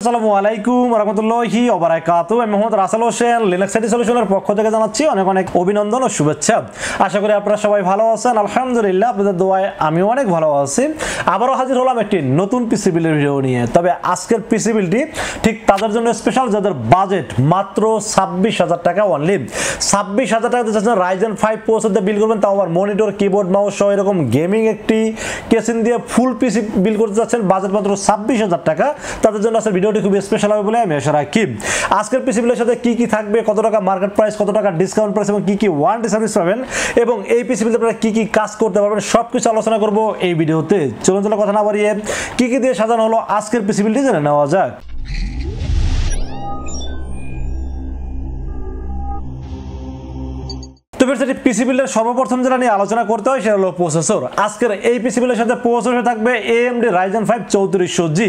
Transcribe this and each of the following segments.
আসসালামু আলাইকুম রাহমাতুল্লাহি ওয়া বারাকাতুহু। আমি মোহাম্মদ রাসেল হোসেন, লিনাক্স আইটি সলিউশনের পক্ষ থেকে জানাচ্ছি অনেক অনেক অভিনন্দন ও শুভেচ্ছা। আশা করি আপনারা সবাই ভালো আছেন। আলহামদুলিল্লাহ, আপনাদের দোয়ায় আমি অনেক ভালো আছি। আবারও হাজির হলাম একটি নতুন পিসি বিল্ডের ভিডিও নিয়ে। তবে আজকের পিসি বিল্ডটি ঠিক তাদের জন্য স্পেশাল যাদের বাজেট মাত্র 26,000 টাকা অনলি। 26,000 টাকা দিচ্ছেন Ryzen 5 প্রসেসর দিয়ে বিল করবেন, তাও আবার মনিটর, কিবোর্ড, মাউস সহ এরকম গেমিং একটি কেসিন দিয়ে ফুল পিসি বিল করতে যাচ্ছেন, বাজেট মাত্র 26,000 টাকা। তাদের জন্য আজকের ভিডিওটি খুবই স্পেশাল হবে বলে আমি আশা রাখি। আজকের পিসি বিলের সাথে কি কি থাকবে, কত টাকা মার্কেট প্রাইস, কত টাকা ডিসকাউন্ট প্রাইস এবং কি কি ওয়ারেন্টি সার্ভিস পাবেন এবং এই পিসি বিলে আপনারা কি কি কাজ করতে পারবেন সবকিছু আলোচনা করব এই ভিডিওতে। চলুন কথা না বাড়িয়ে কি কি দিয়ে সাজানো হলো আজকের পিসি বিলটি জেনে নেওয়া যাক। তো পিসি বিল্ডের সর্বপ্রথম যেটা নিয়ে আলোচনা করতে হয় সেটা হলো প্রসেসর। আজকের এই পিসি বিলের সাথে প্রসেসর থাকবে AMD Ryzen 5 3400G।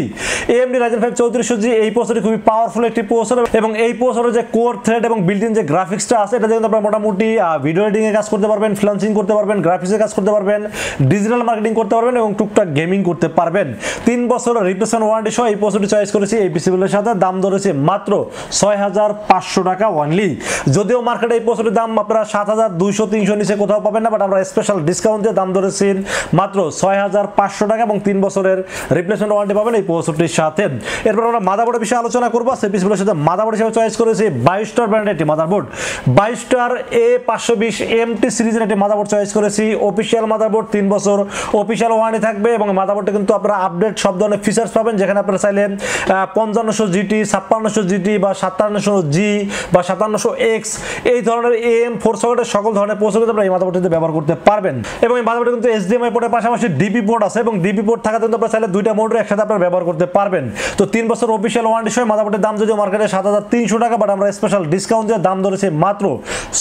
AMD Ryzen 5 3400G এই প্রসেসরটি খুবই পাওয়ারফুল একটি প্রসেসর এবং এই প্রসেসরের যে কোর থ্রেড এবং বিল্ট ইন যে গ্রাফিক্সটা আছে এটা দিয়ে আপনারা মোটামুটি ভিডিও এডিটিং এ কাজ করতে পারবেন, ফ্রিল্যান্সিং করতে পারবেন, গ্রাফিক্সে কাজ করতে পারবেন, ডিজিটাল মার্কেটিং করতে পারবেন এবং টুকটাক গেমিং করতে পারবেন। 3 বছরের রিপ্লেসমেন্ট ওয়ারেন্টি সহ এই প্রসেসরটি চয়েস করেছি এই পিসি বিলের সাথে। দাম ধরেছে মাত্র 6,500 টাকা অনলি। যদিও মার্কেটে এই প্রসেসরের দাম আপনারা 7,200-300 নিচে কোথাও পাবেন না, বাট আমরা স্পেশাল ডিসকাউন্ট দিয়ে দাম ধরেছি মাত্র 6,500 টাকা এবং 3 বছরের রিপ্লেসমেন্ট ওয়ারেন্টি পাবেন এই প্রসেসরটির সাথে। এরপর আমরা মাদারবোর্ডের বিষয়ে আলোচনা করব। সেই পিসিগুলোর সাথে মাদারবোর্ড হিসেবে চয়েস করেছি Biostar ব্র্যান্ডের একটি মাদারবোর্ড, Biostar A520MT সিরিজের একটি মাদারবোর্ড চয়েস করেছি। অফিশিয়াল মাদারবোর্ড, 3 বছর অফিশিয়াল ওয়ারেন্টি থাকবে এবং মাদারবোর্ডে কিন্তু আপনারা আপডেট সব ধরনের ফিচার্স পাবেন, যেখানে আপনারা চাইলে 5500 GT, 5600 GT বা 5700G বা 5700X এই ধরনের AM4 সকেটের সকল ধরনের প্রসেসর আপনারা এই মাদারবোর্ডটিতে ব্যবহার করতে পারবেন। এবং এই মাদারবোর্ডে কিন্তু HDMI পোর্টের পাশাপাশি ডিপি পোর্ট আছে এবং ডিপি পোর্ট থাকাতে কিন্তু আপনারা চাইলে দুইটা মনিটর একসাথে আপনারা ব্যবহার করতে পারবেন। তো 3 বছর অফিশিয়াল ওয়ারেন্টি সহ মাদারবোর্ডের দাম যদিও মার্কেটে 7,300 টাকা, বাট আমরা স্পেশাল ডিসকাউন্ট দিয়ে দাম ধরেছি মাত্র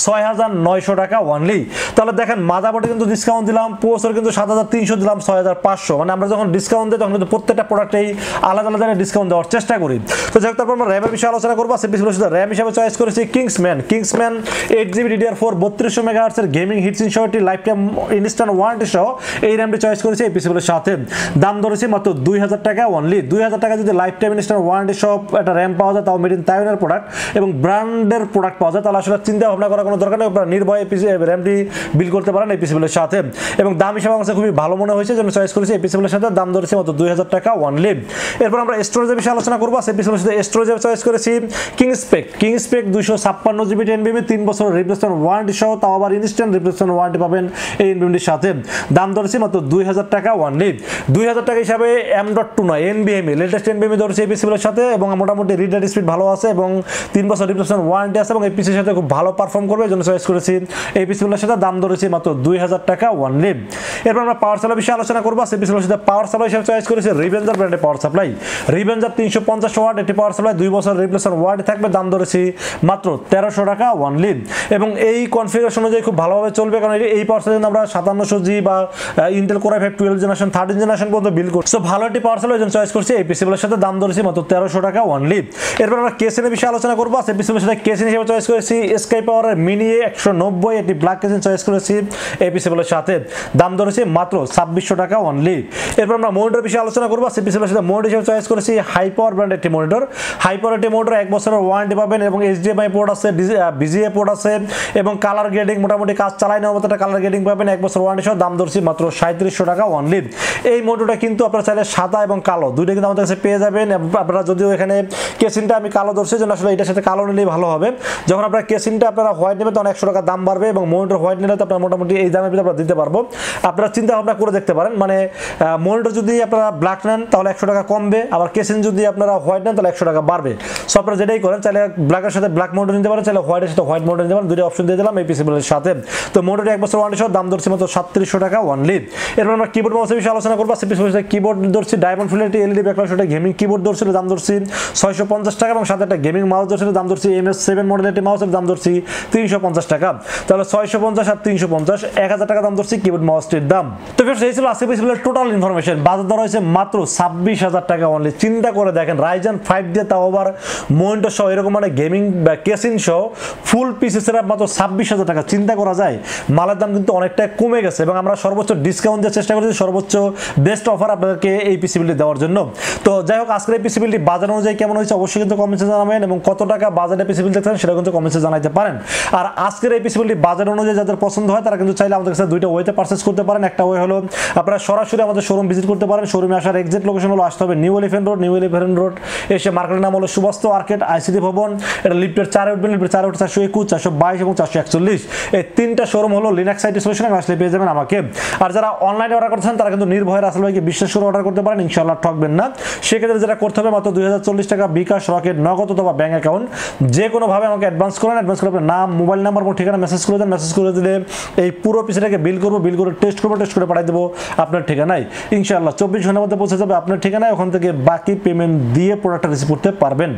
6,900 টাকা অনলি। তাহলে দেখেন মাদারবোর্ডে কিন্তু ডিসকাউন্ট দিলাম, প্রসেসর কিন্তু 7,300 দিলাম 6,500। মানে আমরা যখন ডিসকাউন্ট দিই তখন কিন্তু প্রত্যেকটা প্রোডাক্টেই আলাদা আলাদা ডিসকাউন্ট দেওয়ার চেষ্টা করি। তো যাই হোক, তারপর আমরা র্যামের বিষয়ে আলোচনা করবো। সিপিইউর সাথে র্যাম হিসেবে চয়েস করেছি Kingsman 8GB DDR4 3200 MHz এর গেমিং হিটসিন সহ একটি লাইফ টাইম ইনস্ট্যান্ট ওয়ারেন্টি সহ এই র্যামটি চয়েস করেছি এই পিসিগুলোর সাথে। দাম ধরেছি মাত্র 2,000 টাকা অনলি। 2,000 টাকা যদি লাইফ টাইম ইনস্ট্যান্ট ওয়ারেন্টি সহ একটা র্যাম পাওয়া যায়, তাও মেড ইন তাইওয়ানের প্রোডাক্ট এবং ব্র্যান্ডের প্রোডাক্ট পাওয়া যায়, তাহলে আসলে চিন্তা ভাবনা করার কোনো দরকার নেই, আপনারা নির্ভয়ে র্যামটি বিল করতে পারেন এই পিসিগুলোর সাথে। এবং দাম হিসেবে আমার কাছে খুবই ভালো মনে হয়েছে, জন্য চয়েস করেছি এই পিসিগুলোর সাথে। দাম ধরেছি মাত্র 2,000 টাকা অনলি। এরপর আমরা স্টোরেজের বিষয়ে আলোচনা করবো। সেই পিসিগুলোর সাথে স্টোরেজে চয়েস করেছি KingSpec 256GB NVMe 3 বছর রিপ্লেসমেন্ট ওয়ারেন্টি সহ, তাও আবার ইনস্ট্যান্ট রিপ্লেসমেন্ট ওয়ারেন্টি পাবেন এই NVMeর সাথে। দাম ধরেছি মাত্র 2,000 টাকা অনলি। 2,000 টাকা হিসাবে M.2 নয় NVMe লেটেস্ট NVMe ধরেছি এই পিসিগুলোর সাথে এবং মোটামুটি রিড রাইট স্পিড ভালো আছে এবং 3 বছর রিপ্লেসমেন্ট ওয়ারেন্টি আছে এবং এই পিসির সাথে খুব ভালো পারফর্ম করবে, এই জন্য চয়েস করেছি এই পিসিগুলোর সাথে। দাম ধরেছি মাত্র 2,000 টাকা অনলি। এরপর আমরা পাওয়ার সাপ্লাই বিষয়ে আলোচনা করবো। সেই পিসিগুলোর সাথে পাওয়ার সাপ্লাই হিসেবে চয়েস করেছি Rzyen ব্র্যান্ডের পাওয়ার সাপ্লাই, Rzyen 350 ওয়াট একটি পাওয়ার সাপ্লাই, 2 বছর রিপ্লেসমেন্ট ওয়ারেন্টি থাকবে। দাম ধরেছি মাত্র 1,300 টাকা অনলি এবং এই কনফিগারেশন অনুযায়ী খুব ভালোভাবে চলবে, কারণ এই পাওয়ার সাপ্লাই আমরা 5700G বা Intel core i5 12 generation 13 generation পর্যন্ত বিল করছি। সো ভালো একটি পাওয়ার সাপ্লাই চয়েস করছি এই পিসিগুলোর সাথে। দাম ধরেছি মাত্র 1,300 টাকা অনলি। এরপর আমরা কেসিনের বিষয়ে আলোচনা করবো। সেই পিসিগুলোর সাথে কেসিন হিসেবে চয়েস করেছি স্কাই পাওয়ারের মিনি 190 একটি ব্ল্যাক কেসিন চয়েস করেছি এই পিসিগুলোর সাথে। দাম ধরেছি মাত্র 2,600 টাকা অনলি। এরপর আমরা মনিটর বিষয়ে আলোচনা করবো। সেই পিসিগুলোর সাথে মনিটর হিসেবে চয়েস করেছি হাই পাওয়ার ব্র্যান্ডের একটি মনিটর, হাই পাওয়ার একটি মনিটর 1 বছরের ওয়ারেন্টি পাবেন এবং HDMI পোর্ট আছে, BGA পোর্ট আছে এবং কালার গ্রেডিং মোটামুটি কাজ চালাই নেওয়ার মতো একটা কালার গ্রেডিং পাবেন 1 বছর ওয়ারেন্টি সহ। দাম ধরছি মাত্র 3700 টাকা অনলি। এই মনিটরটা কিন্তু আপনারা চাইলে সাদা এবং কালো দুইটা কিন্তু আমাদের কাছে পেয়ে যাবেন। আপনারা যদিও এখানে কেসিনটা আমি কালো ধরছি, যেন আসলে এটার সাথে কালো নিলেই ভালো হবে। যখন আপনারা কেসিনটা আপনারা হোয়াইট নেবেন তখন 100 টাকা দাম বাড়বে এবং মনিটর হোয়াইট নিলে তো আপনারা মোটামুটি এই দামের ভিতরে আমরা দিতে পারবো। আপনারা চিন্তা ভাবনা করে দেখতে পারেন, মানে মনিটর যদি আপনারা ব্ল্যাক নেন তাহলে 100 টাকা কমবে, আবার কেসিন যদি আপনারা হোয়াইট নেন তাহলে 100 টাকা বাড়বে। সো আপনারা যেটাই করেন, চাইলে ব্ল্যাকের সাথে ব্ল্যাক মনিটর নিতে পারেন, চাইলে হোয়াইটের সাথে হোয়াইট মনিটর নিতে পারেন, দুটো অপশন দিয়ে দিলাম এই পিসিগুলোর সাথে। তো মনিটর 1 বছর ওয়ারেন্টি সহ দাম ধরছি মাত্র 3700 টাকা অনলি। এরপর আমরা কিবোর্ড মাউসের বিষয়ে আলোচনা করবো। কিবোর্ড ধরছি ডায়মন্ড ফিলের একটি LED ব্যাকলাইট সাথে গেমিং কিবোর্ড ধরছিল, দাম ধরছি 650 টাকা এবং সাথে একটা গেমিং মাউস ধরছিল, দাম ধরছি MS7 মডেলের একটি মাউসের দাম ধরছি 350 টাকা। তাহলে 650 আর 350 1000 টাকা দাম ধরছি কিবোর্ড মাউসটির দাম। তো ফ্রেন্ডস, এই ছিল আজকে পিসিগুলোর টোটাল ইনফরমেশন। বাজার দর হয়েছে মাত্র 26,000 টাকা অনলি। চিন্তা করে দেখেন, Ryzen 5 দিয়ে তাও তাও আবার মনিটর সহ এরকম মানে গেমিং বা কেসিন সহ ফুল পিসি সেটআপ মাত্র 26,000 টাকা। চিন্তা করা যায় মালের দাম কিন্তু অনেকটা কমে গেছে এবং আমরা সর্বোচ্চ ডিসকাউন্ট দেওয়ার চেষ্টা করেছি, সর্বোচ্চ বেস্ট অফার আপনাদেরকে এই পিসি বিল্ডটি দেওয়ার জন্য। তো যাই হোক আজকের এই পিসি বিল্ডটি বাজার অনুযায়ী কেমন হয়েছে অবশ্যই কিন্তু কমেন্টে জানাবেন এবং কত টাকা বাজারে পিসি বিল্ড দেখছেন সেটা কিন্তু কমেন্টে জানাতে পারেন। আর আজকের এই পিসি বিল্ডটি বাজার অনুযায়ী যাদের পছন্দ হয় তারা কিন্তু চাইলে আমাদের কাছে দুইটা ওয়েতে পারচেজ করতে পারেন। একটা ওয়ে হলো আপনারা সরাসরি আমাদের শোরুম ভিজিট করতে পারেন। শোরুমে আসার এক্সাক্ট লোকেশন হলো আসতে হবে নিউ এলিফ্যান্ট রোড এসে মার্কেটের নাম হলো সুবাস্তু আর্কেড আইসিডি ভবন। এটা লিফটের 4 উঠবেন, লিফটের 4 উঠে 421, 422 এবং 441 এই তিনটা শোরুম হলো লিনাক্স আইটি সলিউশন। আসলে পেয়ে যাবেন আমাকে। আর যারা অনলাইনে অর্ডার করছেন তারা কিন্তু নির্ভয়ে রাসেল ভাইকে বিশ্বাস করে অর্ডার করতে পারেন, ইনশাআল্লাহ ঠকবেন না। সেক্ষেত্রে যেটা করতে হবে মাত্র 2040 টাকা বিকাশ, রকেট, নগদ অথবা ব্যাংক অ্যাকাউন্ট যে কোনোভাবে আমাকে অ্যাডভান্স করেন। অ্যাডভান্স করে আপনার নাম, মোবাইল নাম্বার এবং ঠিকানা মেসেজ করে দেন। মেসেজ করে দিলে এই পুরো পিসিটাকে বিল করবো, বিল করে টেস্ট করবো, টেস্ট করে পাঠিয়ে দেবো আপনার ঠিকানায়। ইনশাআল্লাহ 24 ঘন্টার মধ্যে পৌঁছে যাবে আপনার ঠিকানায়। ওখান থেকে বাকি পেমেন্ট দিয়ে প্রোডাক্টটা রিসিভ করতে পারবেন।